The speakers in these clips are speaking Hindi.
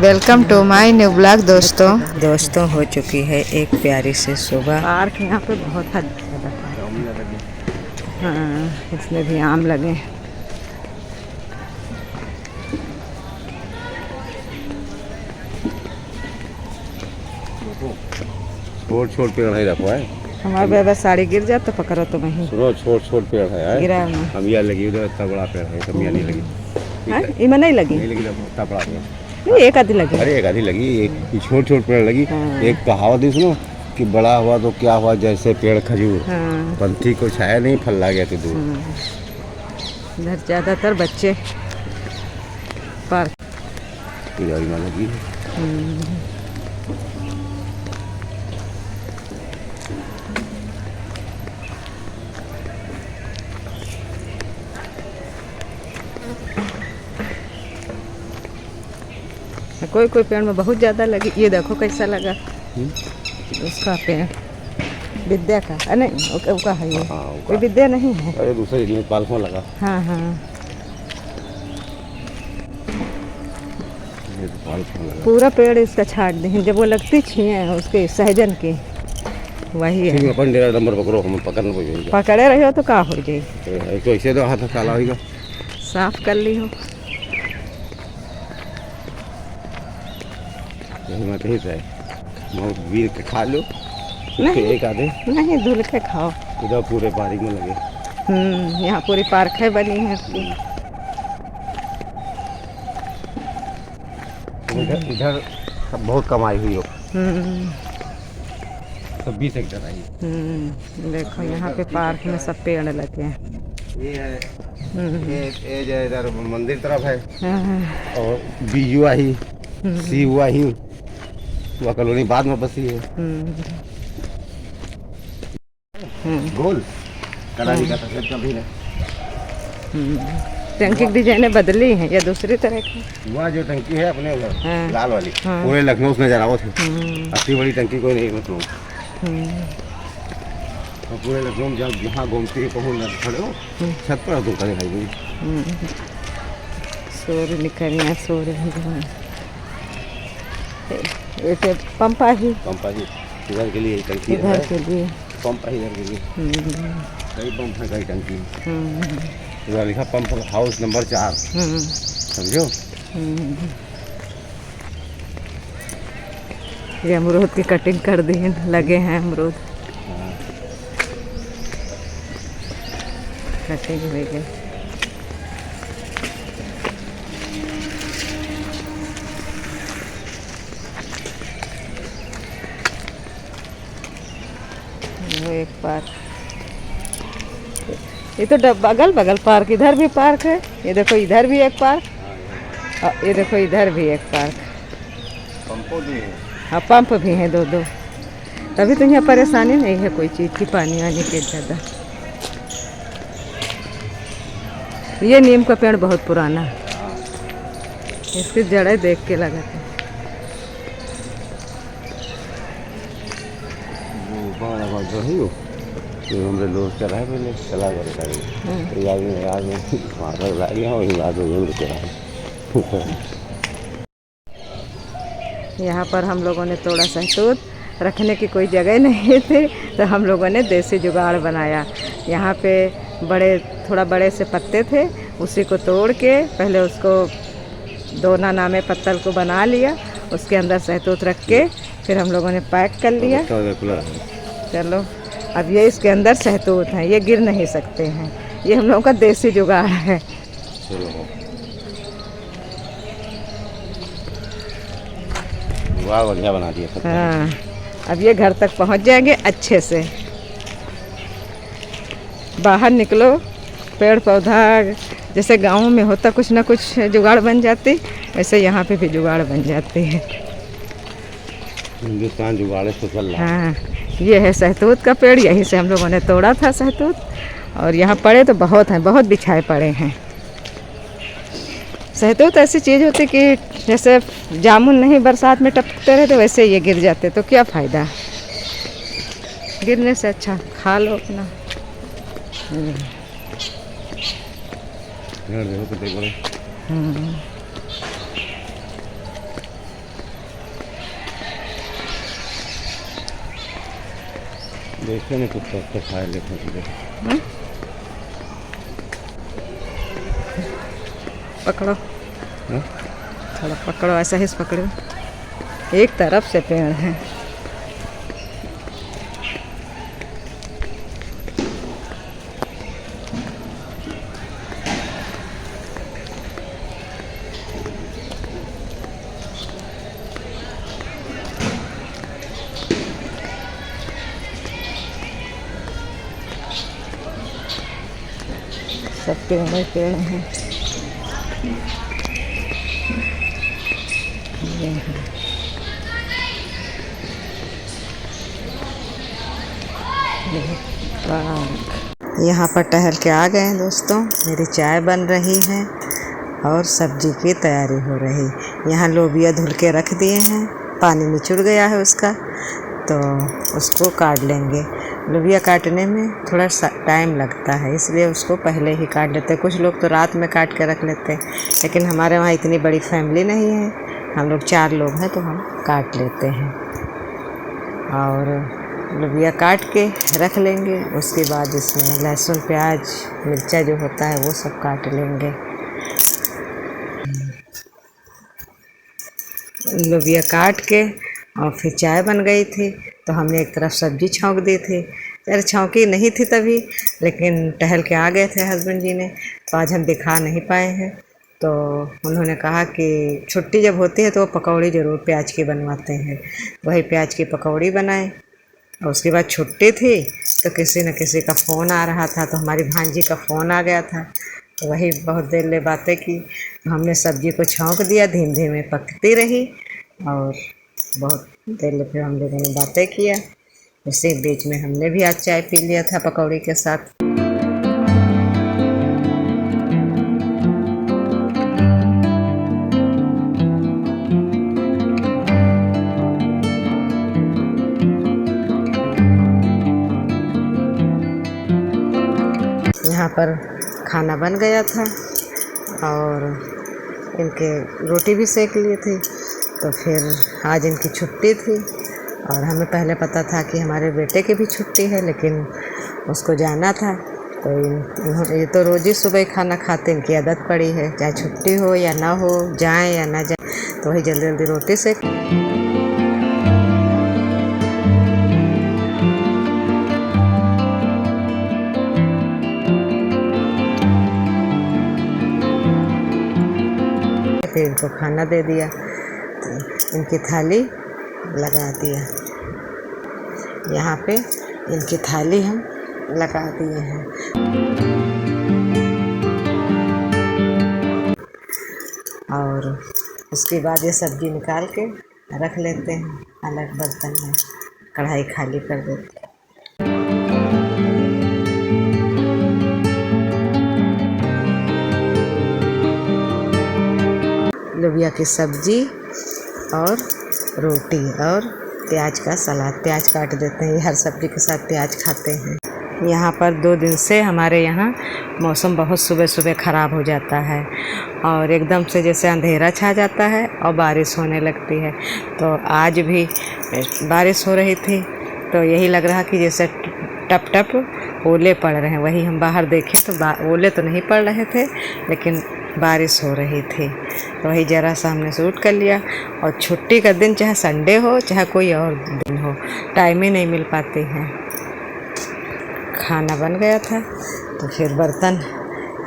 Welcome to my new blog दोस्तों हो चुकी है एक प्यारी सी सुबह। पार्क यहाँ पे बहुत ज़्यादा पार्क। हाँ, इसमें भी आम लगे। छोट पेड़ है रखो है। हमारे बेबा साड़ी गिर जाए तो पकड़ो तो वहीं। सुनो छोट पेड़ है गिरा ना। अमिया लगी उधर, इतना बड़ा पेड़ है, कमिया नहीं लगी। इनमें नहीं लगी? नहीं लगी, इतना बड़ा पेड़ नहीं, एक आधी लगी। अरे एक आधी लगी, एक छोट पेड़ लगी। हाँ। एक कहावत है सुनो कि बड़ा हुआ तो क्या हुआ, जैसे पेड़ खजूर। हाँ। पंथी को छाया नहीं, फल ला गया तो दूर। इधर ज़्यादातर बच्चे पार्क पुजारी माँ लगी है। कोई कोई पेड़ में बहुत ज़्यादा लगी। ये देखो कैसा लगा उसका पेड़, विद्या का। नहीं उसका है ये। कोई विद्या नहीं है। अरे दूसरे दिन पालक में लगा। हाँ हाँ, ये तो पालक में लगा। पूरा पेड़ इसका छाट दें। जब वो लगती छिए उसके सहजन की, वही है। अपन डेरा नंबर पकड़ो, हम पकड़ना पड़ेगा। पकड़े रही हो तो का हो जाए। तो ऐसे तो हाथ काला होगा। साफ कर ली हो। मत ही है, वीर के खा लो। नहीं एक आधे नहीं, धुल के खाओ। इधर पूरे पार्क में लगे। यहाँ पूरी पार्क है बनी है इसकी। इधर बहुत कमाई हुई हो। 20 हेक्टेयर आई। देखो यहाँ पे पार्क में सब पेड़ लगे हैं। ये है ये जो इधर मंदिर तरफ है। हाँ। और बीजू आई, सी हुआ ही, वह कॉलोनी बाद में बसी है। गोल कलाली का तस्वीर कभी नहीं। टंकी की डिजाइने बदली हैं या दूसरी तरह की? वह जो टंकी है अपने उधर, हाँ। लाल वाली, हाँ। पूरे लखनऊ में जाना वो थी। इतनी बड़ी टंकी कोई नहीं लखनऊ। और पूरे लखनऊ में जब यहाँ घूमती है पहुँच खड़े हो छत पर तो दिखाई गई। सूर्य निकलिया, सूर्य एक पंपा ही इधर के लिए टंकी इधर के लिए, पंप है इधर के लिए। कई पंप है, कई टंकी। इधर लिखा पंप हाउस नंबर 4। समझो। ये अमरूद की कटिंग कर दी है, लगे हैं अमरूद। कटिंग हुई गई। वो एक पार्क, ये तो बगल बगल पार्क। इधर भी पार्क है, ये देखो इधर भी एक पार्क, और ये देखो इधर भी एक पार्क। हाँ, पंप भी हैं दो दो। तभी तो यहाँ परेशानी नहीं है कोई चीज़ की, पानी आने के ज़्यादा। ये नीम का पेड़ बहुत पुराना है, इसकी जड़ें देख के लगा था। हमरे दोस्त चला है पहले, चला कर याद यहाँ पर हम लोगों ने थोड़ा सहतूत रखने की कोई जगह नहीं थी, तो हम लोगों ने देसी जुगाड़ बनाया। यहाँ पे थोड़ा बड़े से पत्ते थे, उसी को तोड़ के पहले उसको दोना नामे पत्तल को बना लिया, उसके अंदर सहतूत रख के फिर हम लोगों ने पैक कर लिया। चलो, अब ये इसके अंदर सहतूत हैं, ये गिर नहीं सकते हैं। ये हम लोगों का देसी जुगाड़ है। वाह, बढ़िया बना दिया। हाँ, अब ये घर तक पहुंच जाएंगे अच्छे से। बाहर निकलो, पेड़ पौधा जैसे गाँव में होता कुछ ना कुछ जुगाड़ बन जाती, वैसे यहाँ पे भी जुगाड़ बन जाती है। हिंदुस्तान जुगाड़ से चल रहा है। हाँ, ये है सहतूत का पेड़, यहीं से हम लोगों ने तोड़ा था सहतूत, और यहाँ पड़े तो बहुत हैं, बहुत बिछाए पड़े हैं। सहतूत ऐसी चीज़ होती कि जैसे जामुन नहीं बरसात में टपकते रहते, वैसे ये गिर जाते तो क्या फ़ायदा। गिरने से अच्छा खा लो अपना। देखते नहीं कुछ तो खाए लेते हैं। पकड़ो, हाँ? थोड़ा पकड़ो, ऐसा ही पकड़ो, एक तरफ से पेड़ है। सब पेड़ पेड़ हैं। यहाँ पर टहल के आ गए हैं दोस्तों। मेरी चाय बन रही है और सब्जी की तैयारी हो रही। यहाँ लोबिया धुल के रख दिए हैं, पानी निचुड़ गया है उसका, तो उसको काट लेंगे। लोबिया काटने में थोड़ा सा टाइम लगता है, इसलिए उसको पहले ही काट लेते हैं। कुछ लोग तो रात में काट के रख लेते हैं, लेकिन हमारे वहाँ इतनी बड़ी फैमिली नहीं है, हम लोग 4 लोग हैं, तो हम काट लेते हैं। और लोबिया काट के रख लेंगे। उसके बाद इसमें लहसुन, प्याज, मिर्चा जो होता है वो सब काट लेंगे। लोबिया काट के और फिर चाय बन गई थी, तो हमने एक तरफ सब्जी छौंक दी थी। अरे छौंकी नहीं थी तभी, लेकिन टहल के आ गए थे हस्बैंड जी ने, तो आज हम दिखा नहीं पाए हैं। तो उन्होंने कहा कि छुट्टी जब होती है तो वो पकौड़ी ज़रूर प्याज की बनवाते हैं। वही प्याज की पकौड़ी बनाए। और उसके बाद छुट्टी थी तो किसी न किसी का फ़ोन आ रहा था, तो हमारी भांजी का फ़ोन आ गया था, तो वही बहुत देर ले बातें की। हमने सब्जी को छौंक दिया, धीमे धीमे पकती रही और बहुत देर ले फिर हम लोगों ने बातें किया। उसी बीच में हमने भी आज चाय पी लिया था पकौड़ी के साथ। यहाँ पर खाना बन गया था और इनके रोटी भी सेक लिए थे। तो फिर आज इनकी छुट्टी थी और हमें पहले पता था कि हमारे बेटे की भी छुट्टी है, लेकिन उसको जाना था। तो ये तो रोज़ ही सुबह खाना खाते, इनकी आदत पड़ी है, चाहे छुट्टी हो या ना हो, जाएं या ना जाएं, तो वही जल्दी जल्दी रोटी सेक। फिर इनको खाना दे दिया, इनकी थाली लगा दिया। यहाँ पे इनकी थाली हम लगा दिए हैं। और उसके बाद ये सब्जी निकाल के रख लेते हैं अलग बर्तन में, कढ़ाई खाली कर देते हैं। लोबिया की सब्जी और रोटी और प्याज का सलाद। प्याज काट देते हैं, ये हर सब्जी के साथ प्याज खाते हैं। यहाँ पर 2 दिन से हमारे यहाँ मौसम बहुत सुबह सुबह ख़राब हो जाता है और एकदम से जैसे अंधेरा छा जाता है और बारिश होने लगती है। तो आज भी बारिश हो रही थी, तो यही लग रहा कि जैसे टप टप ओले पड़ रहे हैं। वही हम बाहर देखें तो ओले तो नहीं पड़ रहे थे, लेकिन बारिश हो रही थी। तो वही ज़रा सा हमने शूट कर लिया। और छुट्टी का दिन चाहे संडे हो चाहे कोई और दिन हो, टाइम ही नहीं मिल पाती है। खाना बन गया था तो फिर बर्तन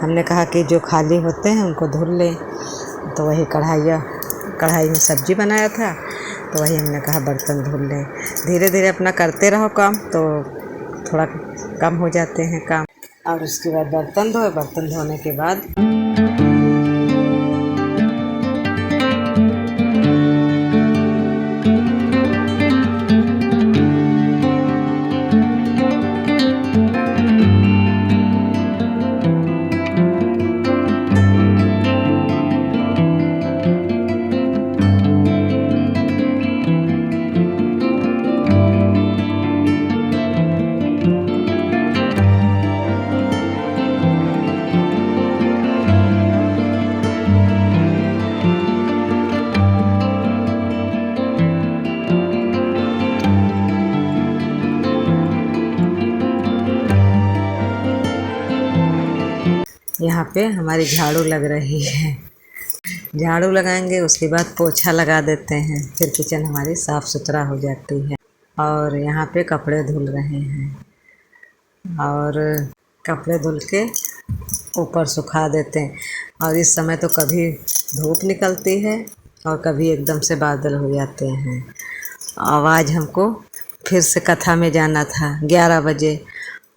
हमने कहा कि जो खाली होते हैं उनको धुल लें। तो वही कढ़ाई में सब्जी बनाया था, तो वही हमने कहा बर्तन धुल लें। धीरे धीरे अपना करते रहो काम, तो थोड़ा कम हो जाते हैं काम। और उसके बाद बर्तन धोए। बर्तन धोने के बाद यहाँ पे हमारी झाड़ू लग रही है। झाड़ू लगाएंगे, उसके बाद पोछा लगा देते हैं, फिर किचन हमारी साफ़ सुथरा हो जाती है। और यहाँ पे कपड़े धुल रहे हैं और कपड़े धुल के ऊपर सुखा देते हैं। और इस समय तो कभी धूप निकलती है और कभी एकदम से बादल हो जाते हैं। आज हमको फिर से कथा में जाना था 11 बजे,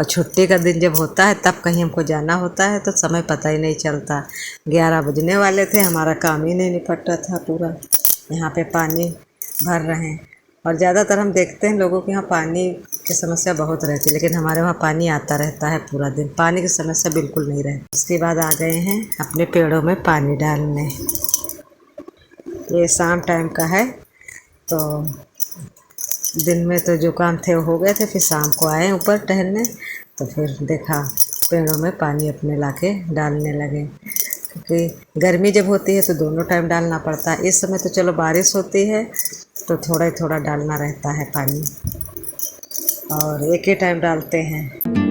और छुट्टी का दिन जब होता है तब कहीं हमको जाना होता है तो समय पता ही नहीं चलता। 11 बजने वाले थे, हमारा काम ही नहीं निपटा था पूरा। यहाँ पे पानी भर रहे हैं और ज़्यादातर हम देखते हैं लोगों के यहाँ पानी की समस्या बहुत रहती है, लेकिन हमारे वहाँ पानी आता रहता है पूरा दिन, पानी की समस्या बिल्कुल नहीं रहती। उसके बाद आ गए हैं अपने पेड़ों में पानी डालने। ये शाम टाइम का है, तो दिन में तो जो काम थे वो हो गए थे, फिर शाम को आए ऊपर टहलने तो फिर देखा पेड़ों में पानी अपने लाके डालने लगे, क्योंकि गर्मी जब होती है तो दोनों टाइम डालना पड़ता है। इस समय तो चलो बारिश होती है तो थोड़ा ही थोड़ा डालना रहता है पानी, और एक ही टाइम डालते हैं।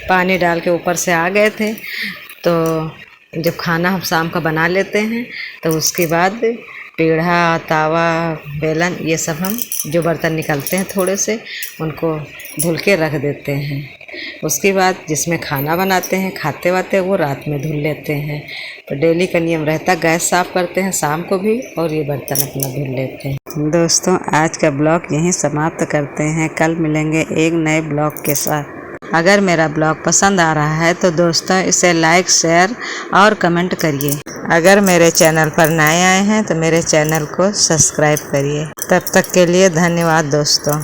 पानी डाल के ऊपर से आ गए थे, तो जब खाना हम शाम का बना लेते हैं तो उसके बाद पीढ़ा, तावा, बेलन, ये सब हम जो बर्तन निकलते हैं थोड़े से उनको धुल के रख देते हैं। उसके बाद जिसमें खाना बनाते हैं खाते वाते वो रात में धुल लेते हैं। तो डेली का नियम रहता, गैस साफ़ करते हैं शाम को भी और ये बर्तन अपना धुल लेते हैं। दोस्तों, आज का ब्लॉग यहीं समाप्त करते हैं। कल मिलेंगे एक नए ब्लॉग के साथ। अगर मेरा ब्लॉग पसंद आ रहा है तो दोस्तों इसे लाइक, शेयर और कमेंट करिए। अगर मेरे चैनल पर नए आए हैं तो मेरे चैनल को सब्सक्राइब करिए। तब तक के लिए धन्यवाद दोस्तों।